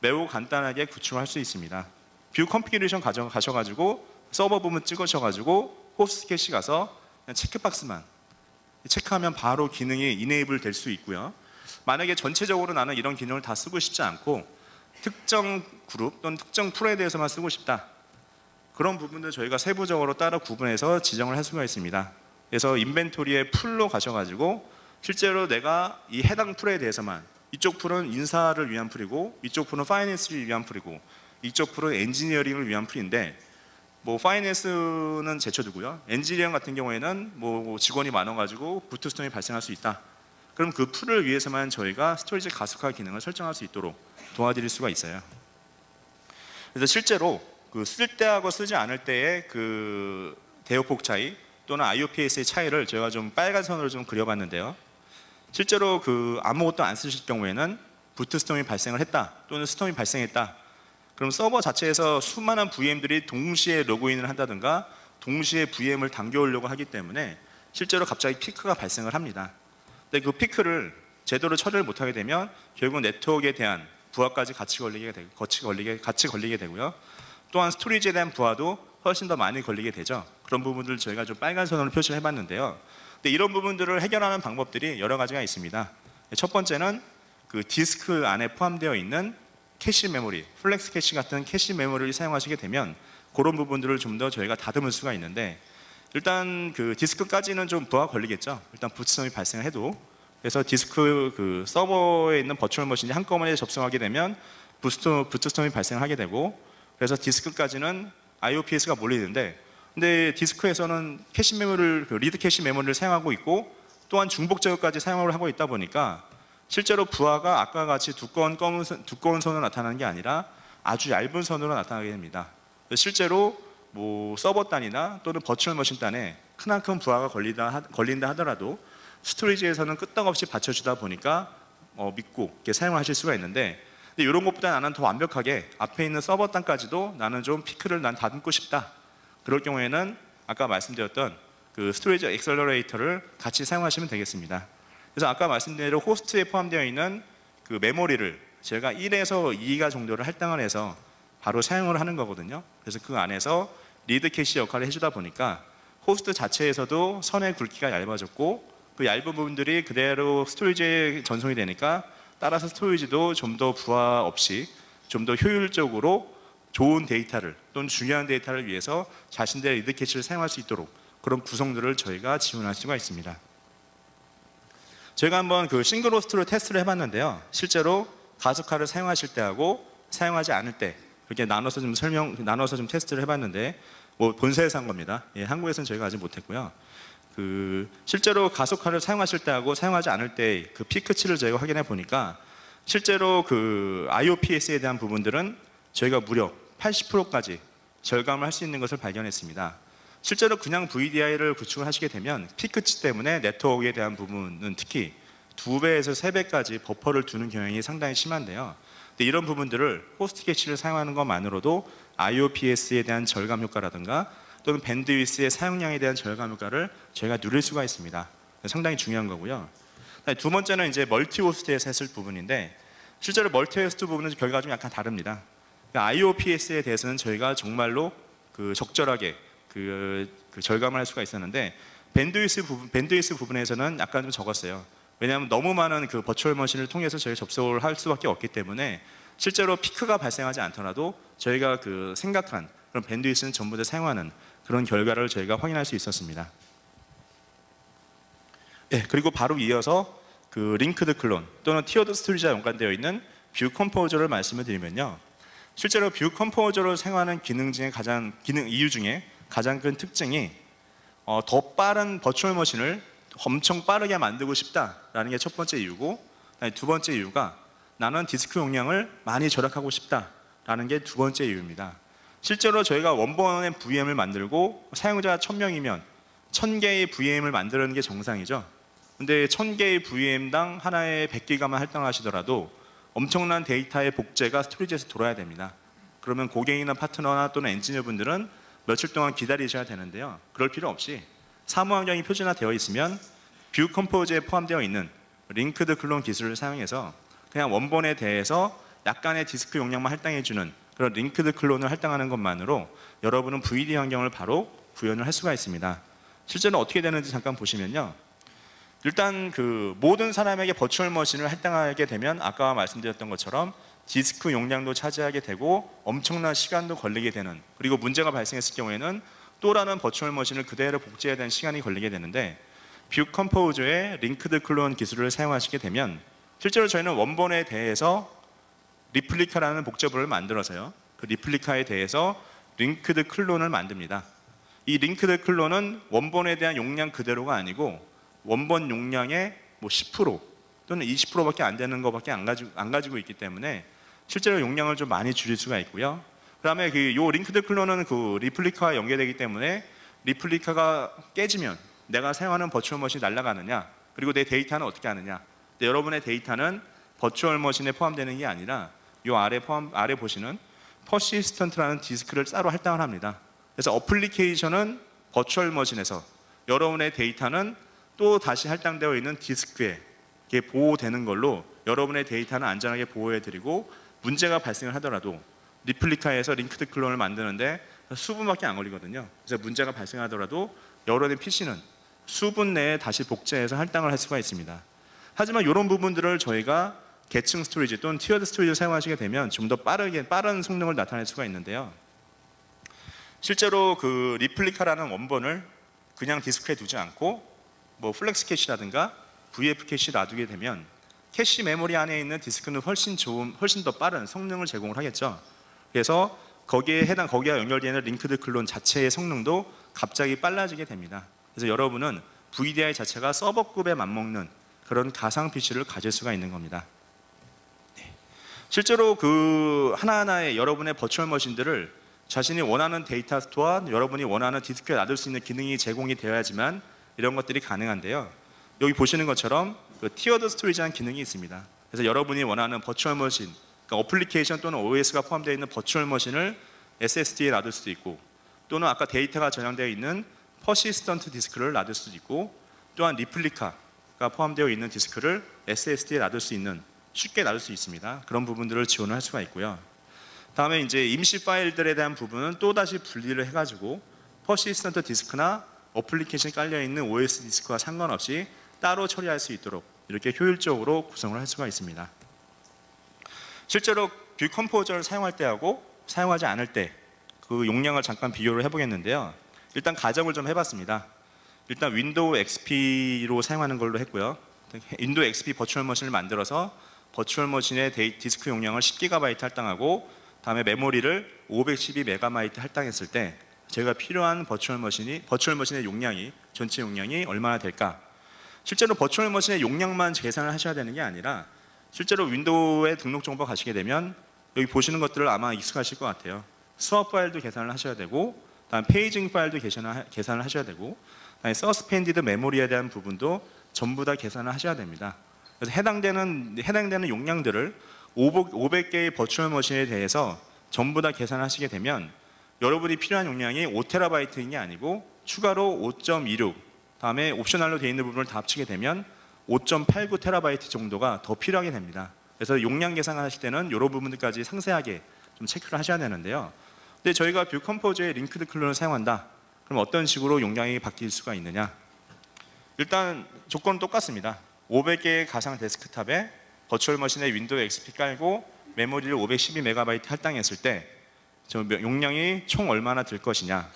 Speaker 1: 매우 간단하게 구축할 수 있습니다. 뷰 컨피그레이션 가셔가지고 서버 부분 찍으셔가지고 호스트 캐시 가서 그냥 체크박스만 체크하면 바로 기능이 이네이블 될 수 있고요. 만약에 전체적으로 나는 이런 기능을 다 쓰고 싶지 않고 특정 그룹 또는 특정 프로에 대해서만 쓰고 싶다, 그런 부분들 저희가 세부적으로 따로 구분해서 지정을 할 수가 있습니다. 그래서 인벤토리에 풀로 가셔가지고 실제로 내가 이 해당 풀에 대해서만, 이쪽 풀은 인사를 위한 풀이고 이쪽 풀은 파이낸스를 위한 풀이고 이쪽 풀은 엔지니어링을 위한 풀인데, 뭐 파이낸스는 제쳐두고요, 엔지니어링 같은 경우에는 뭐 직원이 많아가지고 부트스톰이 발생할 수 있다, 그럼 그 풀을 위해서만 저희가 스토리지 가속화 기능을 설정할 수 있도록 도와드릴 수가 있어요. 그래서 실제로 그 쓸 때하고 쓰지 않을 때의 그 대역폭 차이 또는 IOPS의 차이를 저희가 좀 빨간 선으로 좀 그려봤는데요. 실제로 그 아무것도 안 쓰실 경우에는 부트스톰이 발생을 했다 또는 스톰이 발생했다, 그럼 서버 자체에서 수많은 VM들이 동시에 로그인을 한다든가 동시에 VM을 당겨오려고 하기 때문에 실제로 갑자기 피크가 발생을 합니다. 근데 그 피크를 제대로 처리를 못하게 되면 결국 네트워크에 대한 부하까지 같이 걸리게 되고요. 또한 스토리지에 대한 부하도 훨씬 더 많이 걸리게 되죠. 그런 부분들을 저희가 좀 빨간 선으로 표시를 해봤는데요. 근데 이런 부분들을 해결하는 방법들이 여러 가지가 있습니다. 첫 번째는 그 디스크 안에 포함되어 있는 캐시 메모리, 플렉스 캐시 같은 캐시 메모리를 사용하시게 되면 그런 부분들을 좀 더 저희가 다듬을 수가 있는데, 일단 그 디스크까지는 좀 부하가 걸리겠죠. 일단 부트스톰이 발생을 해도. 그래서 디스크 그 서버에 있는 버추얼 머신이 한꺼번에 접속하게 되면 부트스톰이 발생하게 되고, 그래서 디스크까지는 IOPS가 몰리는데, 근데 디스크에서는 캐시 메모리를, 리드 캐시 메모리를 사용하고 있고 또한 중복 제어까지 사용을 하고 있다 보니까 실제로 부하가 아까 같이 두꺼운 선으로 나타나는 게 아니라 아주 얇은 선으로 나타나게 됩니다. 실제로 뭐 서버 단이나 또는 버추얼 머신 단에 크나큰 부하가 걸린다 하더라도 스토리지에서는 끄떡없이 받쳐주다 보니까 믿고 이렇게 사용하실 수가 있는데, 근데 이런 것보다 나는 더 완벽하게 앞에 있는 서버 단까지도 나는 좀 피크를 난 다듬고 싶다, 그럴 경우에는 아까 말씀드렸던 그 스토리지 엑셀러레이터를 같이 사용하시면 되겠습니다. 그래서 아까 말씀드린 대로 호스트에 포함되어 있는 그 메모리를 제가 1에서 2가 정도를 할당을 해서 바로 사용을 하는 거거든요. 그래서 그 안에서 리드 캐시 역할을 해주다 보니까 호스트 자체에서도 선의 굵기가 얇아졌고 그 얇은 부분들이 그대로 스토리지에 전송이 되니까 따라서 스토리지도 좀 더 부하 없이 좀 더 효율적으로 좋은 데이터를 또는 중요한 데이터를 위해서 자신들의 리드 캐시를 사용할 수 있도록 그런 구성들을 저희가 지원할 수가 있습니다. 저희가 한번 그 싱글 호스트로 테스트를 해봤는데요. 실제로 가속화를 사용하실 때하고 사용하지 않을 때 이렇게 나눠서 좀 테스트를 해봤는데, 뭐 본사에서 한 겁니다. 예, 한국에서는 저희가 아직 못했고요. 그 실제로 가속화를 사용하실 때하고 사용하지 않을 때 그 피크치를 저희가 확인해 보니까 실제로 그 IOPS에 대한 부분들은 저희가 무려 80%까지 절감을 할 수 있는 것을 발견했습니다. 실제로 그냥 VDI를 구축을 하시게 되면 피크치 때문에 네트워크에 대한 부분은 특히 2배에서 3배까지 버퍼를 두는 경향이 상당히 심한데요. 근데 이런 부분들을 호스트 캐시를 사용하는 것만으로도 IOPS에 대한 절감 효과라든가 또는 밴드위스의 사용량에 대한 절감 효과를 저희가 누릴 수가 있습니다. 상당히 중요한 거고요. 두 번째는 이제 멀티 호스트에서 했을 부분인데, 실제로 멀티 호스트 부분은 결과가 좀 약간 다릅니다. IOPS에 대해서는 저희가 정말로 그 적절하게 그 절감을 할 수가 있었는데, 밴드위스 부분에서는 약간 좀 적었어요. 왜냐하면 너무 많은 그 버추얼 머신을 통해서 저희 접속을 할 수밖에 없기 때문에 실제로 피크가 발생하지 않더라도 저희가 그 생각한 그런 밴드위스는 전부 다 사용하는 그런 결과를 저희가 확인할 수 있었습니다. 네, 그리고 바로 이어서 그 링크드 클론 또는 티어드 스토리지와 연관되어 있는 뷰 컴포저를 말씀을 드리면요. 실제로 뷰 컴포저를 사용하는 기능 이유 중에 가장 큰 특징이 더 빠른 버추얼 머신을 엄청 빠르게 만들고 싶다라는 게 첫 번째 이유고, 두 번째 이유가 나는 디스크 용량을 많이 절약하고 싶다라는 게 두 번째 이유입니다. 실제로 저희가 원본의 VM을 만들고 사용자가 1000명이면 1000개의 VM을 만드는 게 정상이죠. 근데 1000개의 VM당 하나에 100기가만 할당하시더라도 엄청난 데이터의 복제가 스토리지에서 돌아야 됩니다. 그러면 고객이나 파트너나 또는 엔지니어 분들은 며칠 동안 기다리셔야 되는데요. 그럴 필요 없이 사무 환경이 표준화되어 있으면 뷰 컴포즈에 포함되어 있는 링크드 클론 기술을 사용해서 그냥 원본에 대해서 약간의 디스크 용량만 할당해주는 그런 링크드 클론을 할당하는 것만으로 여러분은 VD 환경을 바로 구현을 할 수가 있습니다. 실제로 어떻게 되는지 잠깐 보시면요. 일단 그 모든 사람에게 버추얼 머신을 할당하게 되면 아까 말씀드렸던 것처럼 디스크 용량도 차지하게 되고 엄청난 시간도 걸리게 되는, 그리고 문제가 발생했을 경우에는 또 다른 버추얼 머신을 그대로 복제해야 되는 시간이 걸리게 되는데, 뷰 컴포저의 링크드 클론 기술을 사용하시게 되면 실제로 저희는 원본에 대해서 리플리카라는 복제부를 만들어서요, 그 리플리카에 대해서 링크드 클론을 만듭니다. 이 링크드 클론은 원본에 대한 용량 그대로가 아니고 원본 용량의 뭐 10% 또는 20%밖에 안 되는 것밖에 안 가지고 있기 때문에 실제로 용량을 좀 많이 줄일 수가 있고요. 그다음에 요 링크드 클론은 그 리플리카와 연계되기 때문에 리플리카가 깨지면 내가 사용하는 버추얼 머신이 날아가느냐, 그리고 내 데이터는 어떻게 하느냐. 근데 여러분의 데이터는 버추얼 머신에 포함되는 게 아니라 요 아래 보시는 퍼시스턴트라는 디스크를 따로 할당을 합니다. 그래서 어플리케이션은 버추얼 머신에서, 여러분의 데이터는 또 다시 할당되어 있는 디스크에 보호되는 걸로 여러분의 데이터는 안전하게 보호해드리고, 문제가 발생을 하더라도 리플리카에서 링크드 클론을 만드는데 수분밖에 안 걸리거든요. 그래서 문제가 발생하더라도 여러분의 PC는 수분 내에 다시 복제해서 할당을 할 수가 있습니다. 하지만 이런 부분들을 저희가 계층 스토리지 또는 티어드 스토리지를 사용하시게 되면 좀 더 빠른 성능을 나타낼 수가 있는데요. 실제로 그 리플리카라는 원본을 그냥 디스크에 두지 않고 뭐 플렉스 캐시라든가 VF 캐시 놔두게 되면 캐시 메모리 안에 있는 디스크는 훨씬 더 빠른 성능을 제공을 하겠죠. 그래서 거기와 연결되는 링크드 클론 자체의 성능도 갑자기 빨라지게 됩니다. 그래서 여러분은 VDI 자체가 서버급에 맞먹는 그런 가상 PC를 가질 수가 있는 겁니다. 네. 실제로 그 하나하나의 여러분의 버추얼 머신들을 자신이 원하는 데이터 스토어와 여러분이 원하는 디스크에 놔둘 수 있는 기능이 제공이 되어야지만 이런 것들이 가능한데요. 여기 보시는 것처럼 그 티어드 스토리지라는 기능이 있습니다. 그래서 여러분이 원하는 버추얼 머신, 그러니까 어플리케이션 또는 OS가 포함되어 있는 버추얼 머신을 SSD에 놔둘 수도 있고, 또는 아까 데이터가 저장되어 있는 퍼시스턴트 디스크를 놔둘 수도 있고, 또한 리플리카가 포함되어 있는 디스크를 SSD에 놔둘 수 있는, 쉽게 놔둘 수 있습니다. 그런 부분들을 지원을 할 수가 있고요. 다음에 이제 임시 파일들에 대한 부분은 또다시 분리를 해가지고 퍼시스턴트 디스크나 어플리케이션이 깔려있는 OS 디스크와 상관없이 따로 처리할 수 있도록 이렇게 효율적으로 구성을 할 수가 있습니다. 실제로 뷰 컴포저를 사용할 때하고 사용하지 않을 때 그 용량을 잠깐 비교를 해보겠는데요. 일단 가정을 좀 해봤습니다. 일단 윈도우 XP로 사용하는 걸로 했고요. 윈도우 XP 버추얼 머신을 만들어서 버추얼 머신의 디스크 용량을 10GB 할당하고, 다음에 메모리를 512MB 할당했을 때 제가 필요한 버추얼 머신의 용량이, 전체 용량이 얼마나 될까? 실제로 버추얼 머신의 용량만 계산을 하셔야 되는 게 아니라 실제로 윈도우에 등록 정보 가시게 되면 여기 보시는 것들을 아마 익숙하실 것 같아요. 수업 파일도 계산을 하셔야 되고, 다음 페이징 파일도 계산을 하셔야 되고, 다음에 서스펜디드 메모리에 대한 부분도 전부 다 계산을 하셔야 됩니다. 그래서 해당되는 용량들을 500개의 버추얼 머신에 대해서 전부 다 계산하시게 되면 여러분이 필요한 용량이 5TB인 게 아니고 추가로 5.26, 다음에 옵셔널로 되어 있는 부분을 다 합치게 되면 5.89TB 정도가 더 필요하게 됩니다. 그래서 용량 계산하실 때는 이런 부분들까지 상세하게 좀 체크를 하셔야 되는데요. 근데 저희가 뷰 컴포저의 링크드 클론을 사용한다. 그럼 어떤 식으로 용량이 바뀔 수가 있느냐? 일단 조건은 똑같습니다. 500개의 가상 데스크탑에 버추얼 머신에 윈도우 XP 깔고 메모리를 512MB 할당했을 때 용량이 총 얼마나 들 것이냐.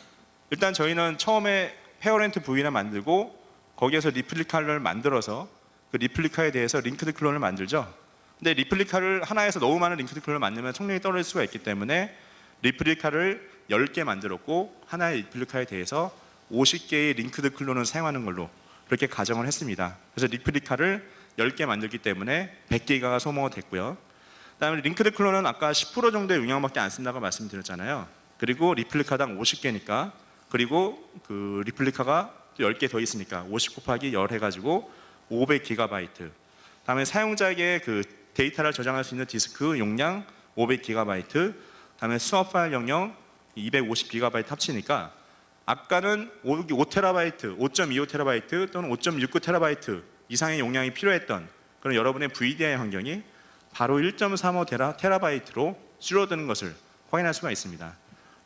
Speaker 1: 일단 저희는 처음에 페어렌트 V를 만들고 거기에서 리플리카를 만들어서 그 리플리카에 대해서 링크드 클론을 만들죠. 근데 리플리카를 하나에서 너무 많은 링크드 클론을 만들면 성능이 떨어질 수가 있기 때문에 리플리카를 10개 만들었고 하나의 리플리카에 대해서 50개의 링크드 클론을 사용하는 걸로 그렇게 가정을 했습니다. 그래서 리플리카를 10개 만들기 때문에 100기가가 소모가 됐고요. 그다음에 링크드 클론은 아까 10% 정도의 용량밖에 안 쓴다고 말씀드렸잖아요. 그리고 리플리카당 50개니까, 그리고 그 리플리카가 또 10개 더 있으니까 50 곱하기 10 해가지고 500GB, 다음에 사용자에게 그 데이터를 저장할 수 있는 디스크 용량 500GB, 다음에 수업 파일 영역 250GB 합치니까 아까는 5TB, 5.25TB 또는 5.69TB 이상의 용량이 필요했던 그런 여러분의 VDI 환경이 바로 1.35TB로 줄어드는 것을 확인할 수가 있습니다.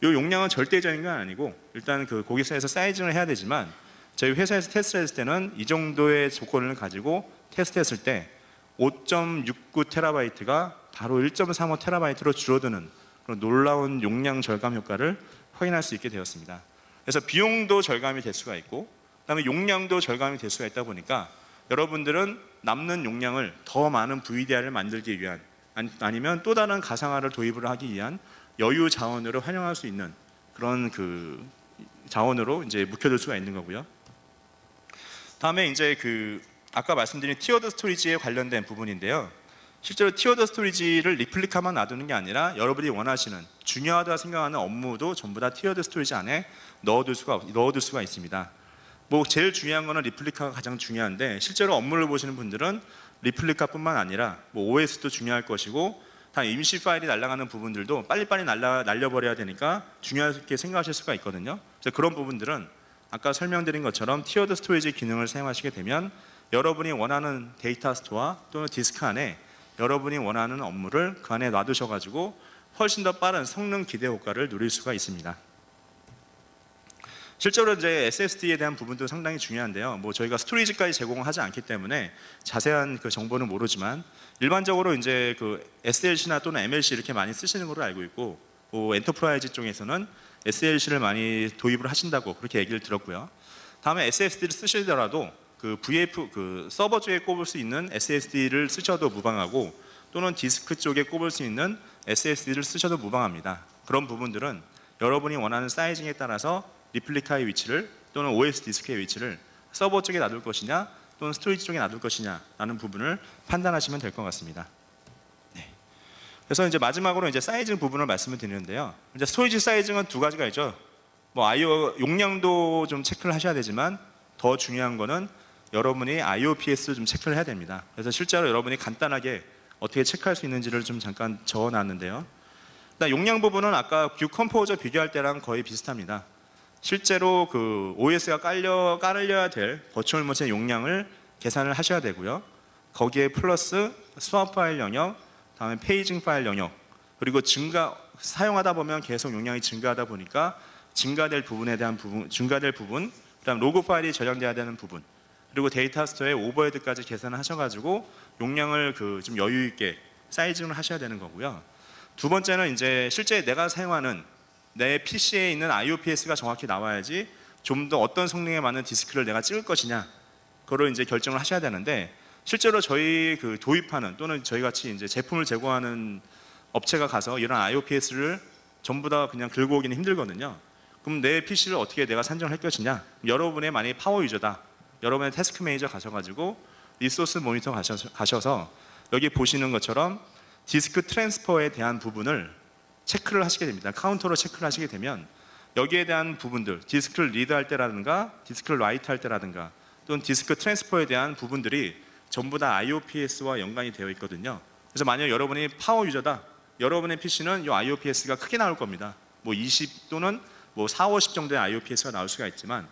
Speaker 1: 이 용량은 절대적인 건 아니고 일단 그 고객사에서 사이징을 해야 되지만 저희 회사에서 테스트를 했을 때는 이 정도의 조건을 가지고 테스트했을 때 5.69TB가 바로 1.35TB로 줄어드는 그런 놀라운 용량 절감 효과를 확인할 수 있게 되었습니다. 그래서 비용도 절감이 될 수가 있고 그다음에 용량도 절감이 될 수가 있다 보니까 여러분들은 남는 용량을 더 많은 VDI를 만들기 위한 아니면 또 다른 가상화를 도입을 하기 위한 여유 자원으로 활용할 수 있는 그런 그 자원으로 이제 묵혀둘 수가 있는 거고요. 다음에 이제 그 아까 말씀드린 티어드 스토리지에 관련된 부분인데요. 실제로 티어드 스토리지를 리플리카만 놔두는 게 아니라 여러분이 원하시는 중요하다 생각하는 업무도 전부 다 티어드 스토리지 안에 넣어둘 수가 있습니다. 뭐 제일 중요한 거는 리플리카가 가장 중요한데 실제로 업무를 보시는 분들은 리플리카뿐만 아니라 뭐 OS도 중요할 것이고 다 임시 파일이 날아가는 부분들도 빨리빨리 날려버려야 되니까 중요하게 생각하실 수가 있거든요. 그래서 그런 부분들은 아까 설명드린 것처럼 티어드 스토리지 기능을 사용하시게 되면 여러분이 원하는 데이터 스토어 또는 디스크 안에 여러분이 원하는 업무를 그 안에 놔두셔가지고 훨씬 더 빠른 성능 기대 효과를 누릴 수가 있습니다. 실제로 이제 SSD에 대한 부분도 상당히 중요한데요. 뭐 저희가 스토리지까지 제공하지 않기 때문에 자세한 그 정보는 모르지만 일반적으로 이제 그 SLC나 또는 MLC 이렇게 많이 쓰시는 걸로 알고 있고 엔터프라이즈 쪽에서는 SLC를 많이 도입을 하신다고 그렇게 얘기를 들었고요. 다음에 SSD를 쓰시더라도 그 VF 그 서버 쪽에 꼽을 수 있는 SSD를 쓰셔도 무방하고 또는 디스크 쪽에 꼽을 수 있는 SSD를 쓰셔도 무방합니다. 그런 부분들은 여러분이 원하는 사이징에 따라서 리플리카의 위치를 또는 OS 디스크의 위치를 서버 쪽에 놔둘 것이냐 또는 스토리지 쪽에 놔둘 것이냐라는 부분을 판단하시면 될 것 같습니다. 네. 그래서 이제 마지막으로 이제 사이징 부분을 말씀을 드리는데요. 이제 스토리지 사이징은 두 가지가 있죠. 뭐 IO 용량도 좀 체크를 하셔야 되지만 더 중요한 거는 여러분이 IOPS를 좀 체크를 해야 됩니다. 그래서 실제로 여러분이 간단하게 어떻게 체크할 수 있는지를 좀 잠깐 적어놨는데요. 일단 용량 부분은 아까 뷰 컴포저 비교할 때랑 거의 비슷합니다. 실제로 그 OS가 깔려야 될 버추얼 머신의 용량을 계산을 하셔야 되고요. 거기에 플러스 스왑 파일 영역, 다음에 페이징 파일 영역, 그리고 사용하다 보면 계속 용량이 증가하다 보니까 증가될 부분, 그다음 로그 파일이 저장돼야 되는 부분, 그리고 데이터 스토어의 오버헤드까지 계산을 하셔가지고 용량을 그 좀 여유 있게 사이징을 하셔야 되는 거고요. 두 번째는 이제 실제 내가 사용하는 내 PC에 있는 IOPS가 정확히 나와야지 좀 더 어떤 성능에 맞는 디스크를 내가 찍을 것이냐 그거를 이제 결정을 하셔야 되는데 실제로 저희 그 도입하는 또는 저희 같이 이제 제품을 제공하는 업체가 가서 이런 IOPS를 전부 다 그냥 들고 오기는 힘들거든요. 그럼 내 PC를 어떻게 내가 산정을 할 것이냐? 여러분의 만약에 파워 유저다. 여러분의 태스크 매니저 가셔가지고 리소스 모니터 가셔서 여기 보시는 것처럼 디스크 트랜스퍼에 대한 부분을 체크를 하시게 됩니다. 카운터로 체크를 하시게 되면 여기에 대한 부분들, 디스크를 리드할 때라든가 디스크를 라이트 할 때라든가 또는 디스크 트랜스퍼에 대한 부분들이 전부 다 IOPS와 연관이 되어 있거든요. 그래서 만약 여러분이 파워 유저다. 여러분의 PC는 이 IOPS가 크게 나올 겁니다. 뭐 20 또는 뭐 4, 50 정도의 IOPS가 나올 수가 있지만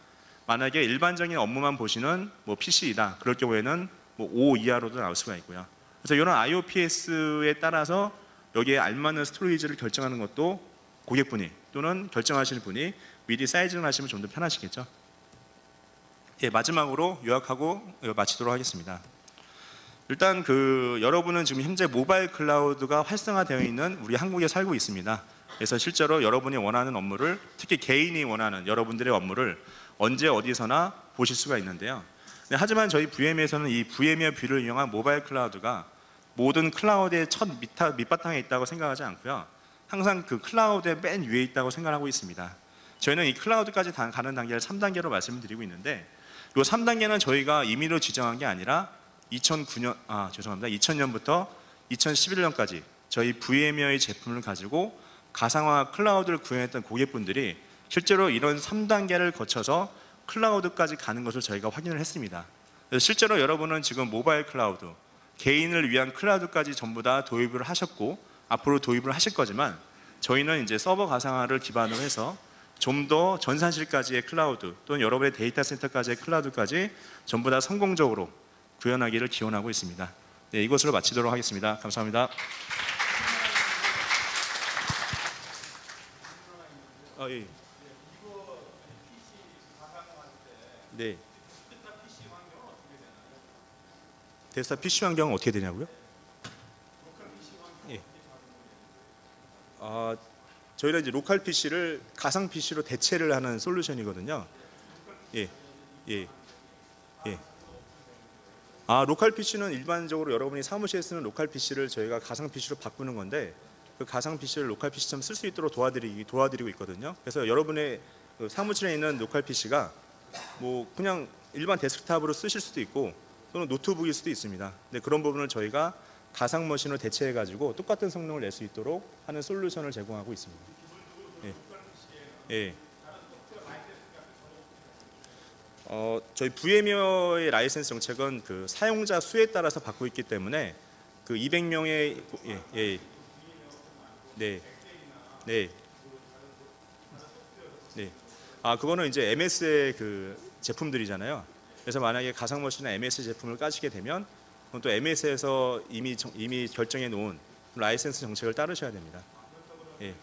Speaker 1: 만약에 일반적인 업무만 보시는 뭐 PC이다. 그럴 경우에는 뭐 5 이하로도 나올 수가 있고요. 그래서 이런 IOPS에 따라서 여기에 알맞는 스토리지를 결정하는 것도 고객분이 또는 결정하시는 분이 미리 사이징을 하시면 좀 더 편하시겠죠. 예, 마지막으로 요약하고 마치도록 하겠습니다. 일단 그 여러분은 지금 현재 모바일 클라우드가 활성화되어 있는 우리 한국에 살고 있습니다. 그래서 실제로 여러분이 원하는 업무를 특히 개인이 원하는 여러분들의 업무를 언제 어디서나 보실 수가 있는데요. 하지만 저희 VM에서는 이 VM웨어 뷰를 이용한 모바일 클라우드가 모든 클라우드의 첫 밑바탕에 있다고 생각하지 않고요. 항상 그 클라우드의 맨 위에 있다고 생각하고 있습니다. 저희는 이 클라우드까지 가는 단계를 3단계로 말씀을 드리고 있는데 이 3단계는 저희가 임의로 지정한 게 아니라 2000년부터 2011년까지 저희 VM웨어의 제품을 가지고 가상화 클라우드를 구현했던 고객분들이 실제로 이런 3단계를 거쳐서 클라우드까지 가는 것을 저희가 확인을 했습니다. 그래서 실제로 여러분은 지금 모바일 클라우드, 개인을 위한 클라우드까지 전부 다 도입을 하셨고 앞으로 도입을 하실 거지만 저희는 이제 서버 가상화를 기반으로 해서 좀 더 전산실까지의 클라우드 또는 여러분의 데이터 센터까지의 클라우드까지 전부 다 성공적으로 구현하기를 기원하고 있습니다. 네, 이것으로 마치도록 하겠습니다. 감사합니다. 예. 네. 데스크탑 PC 환경은 어떻게 되냐고요? 예. 저희는 이제 로컬 PC를 가상 PC로 대체를 하는 솔루션이거든요. 예. 예. 예. 로컬 PC는 일반적으로 여러분이 사무실에 쓰는 로컬 PC를 저희가 가상 PC로 바꾸는 건데 그 가상 PC를 로컬 PC처럼 쓸 수 있도록 도와드리고 있거든요. 그래서 여러분의 그 사무실에 있는 로컬 PC가 뭐 그냥 일반 데스크탑으로 쓰실 수도 있고 또는 노트북일 수도 있습니다. 근데 그런 부분을 저희가 가상 머신으로 대체해 가지고 똑같은 성능을 낼 수 있도록 하는 솔루션을 제공하고 있습니다. 예. 예. 저희 VMware의 라이센스 정책은 그 사용자 수에 따라서 받고 있기 때문에 그 200명의 네. 네. 네. 그거는 이제 MS의 그 제품들이잖아요. 그래서 만약에 가상머신이나 MS 제품을 까시게 되면 그건 또 MS에서 이미 결정해 놓은 라이센스 정책을 따르셔야 됩니다. 예.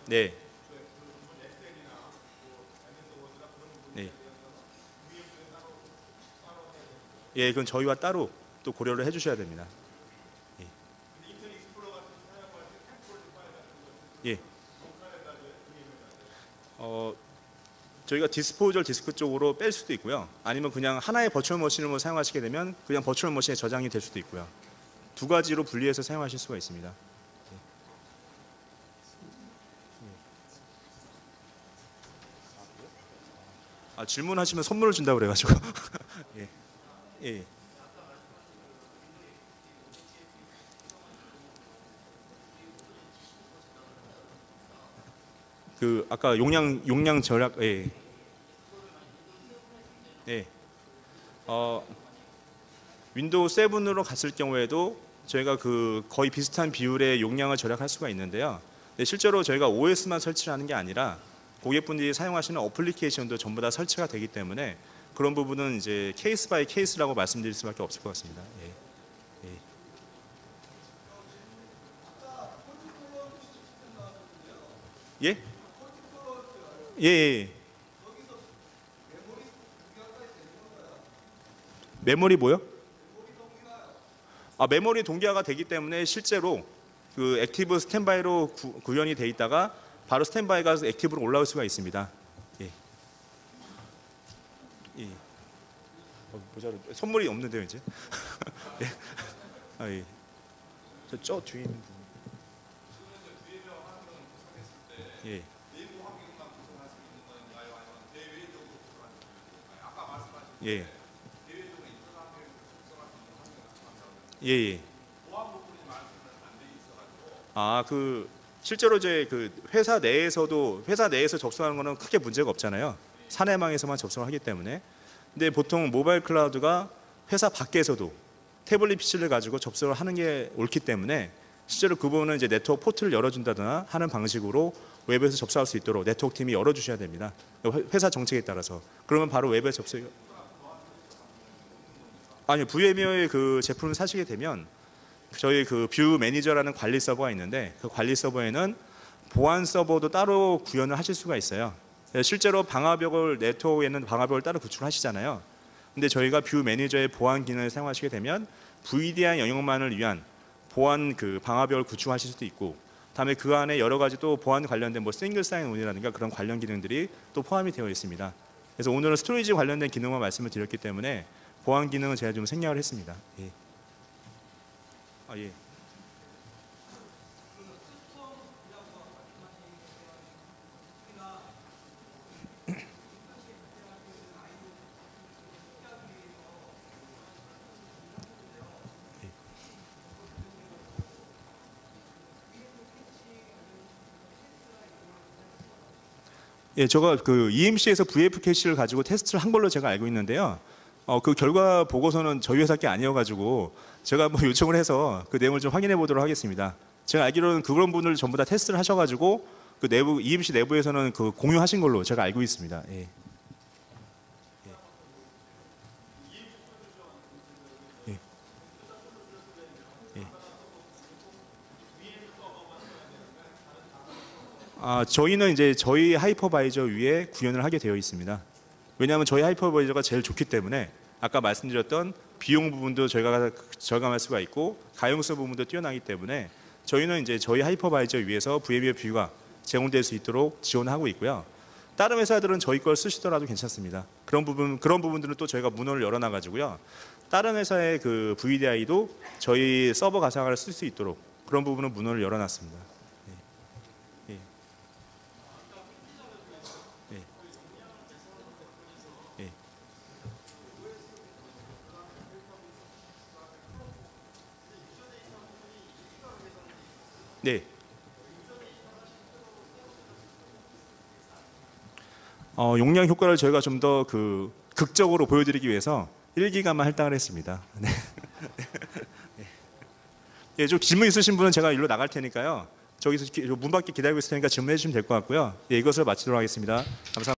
Speaker 1: 네. 네. 예, 그건 저희와 따로 또 고려를 해주셔야 됩니다. 예. 예. 저희가 디스포저럴 디스크 쪽으로 뺄 수도 있고요. 아니면 그냥 하나의 버추얼 머신을 사용하시게 되면 그냥 버추얼 머신에 저장이 될 수도 있고요. 두 가지로 분리해서 사용하실 수가 있습니다. 질문하시면 선물을 준다고 그래가지고. 예. 예. 그 아까 용량 절약. 예. 예. 윈도우 7으로 갔을 경우에도 저희가 그 거의 비슷한 비율의 용량을 절약할 수가 있는데요. 실제로 저희가 OS만 설치를 하는 게 아니라 고객분들이 사용하시는 어플리케이션도 전부 다 설치가 되기 때문에 그런 부분은 이제 케이스 바이 케이스라고 말씀드릴 수밖에 없을 것 같습니다. 예. 예. 예? 예. 메모리 뭐요? 메모리 동기화가 되기 때문에 실제로 그 액티브 스탠바이로 구현이 돼 있다가 바로 스탠바이 가서 액티브로 올라올 수가 있습니다. 예. 예. 모자로 선물이 없는데요 이제. 예. 예. 저 뒤에 있는 분. 예. 예. 예. 그 실제로 이제 그 회사 내에서 접속하는 거는 크게 문제가 없잖아요. 사내망에서만 접속을 하기 때문에. 근데 보통 모바일 클라우드가 회사 밖에서도 태블릿 PC를 가지고 접속을 하는 게 옳기 때문에 실제로 그 부분은 이제 네트워크 포트를 열어준다거나 하는 방식으로 웹에서 접속할 수 있도록 네트워크 팀이 열어주셔야 됩니다. 회사 정책에 따라서. 그러면 바로 웹에 접속이. 아니요, VMware의 그 제품을 사시게 되면 저희 그 뷰 매니저라는 관리 서버가 있는데 그 관리 서버에는 보안 서버도 따로 구현을 하실 수가 있어요. 실제로 방화벽을 네트워크에는 방화벽을 따로 구축하시잖아요. 근데 저희가 뷰 매니저의 보안 기능을 사용하시게 되면 VDI 영역만을 위한 보안 그 방화벽을 구축하실 수도 있고, 다음에 그 안에 여러 가지 또 보안 관련된 뭐 싱글 사인 온이라든가 그런 관련 기능들이 또 포함이 되어 있습니다. 그래서 오늘은 스토리지 관련된 기능만 말씀을 드렸기 때문에 보안 기능은 제가 좀 생략을 했습니다. 예. 예. 예, 제가 그 EMC에서 VF 캐시를 가지고 테스트를 한 걸로 제가 알고 있는데요. 그 결과 보고서는 저희 회사께 아니어가지고 제가 뭐 요청을 해서 그 내용을 좀 확인해 보도록 하겠습니다. 제가 알기로는 그런 분들 전부 다 테스트를 하셔가지고 그 내부 EMC 내부에서는 그 공유하신 걸로 제가 알고 있습니다. 예. 예. 예. 저희는 이제 저희 하이퍼바이저 위에 구현을 하게 되어 있습니다. 왜냐하면 저희 하이퍼바이저가 제일 좋기 때문에 아까 말씀드렸던 비용 부분도 저희가 절감할 수가 있고 가용성 부분도 뛰어나기 때문에 저희는 이제 저희 하이퍼바이저 위에서 VMware 뷰가 제공될 수 있도록 지원하고 있고요. 다른 회사들은 저희 걸 쓰시더라도 괜찮습니다. 그런 부분들은 또 저희가 문호를 열어놔 가지고요. 다른 회사의 그 VDI도 저희 서버 가상화를 쓸 수 있도록 그런 부분은 문호를 열어놨습니다. 예. 예. 예. 네. 용량 효과를 저희가 좀 더 그 극적으로 보여드리기 위해서 1기가만 할당을 했습니다. 네. 예, 좀 질문 있으신 분은 제가 일로 나갈 테니까요. 저기서 문 밖에 기다리고 있을 테니까 질문해 주시면 될 것 같고요. 예, 이것을 마치도록 하겠습니다. 감사합니다.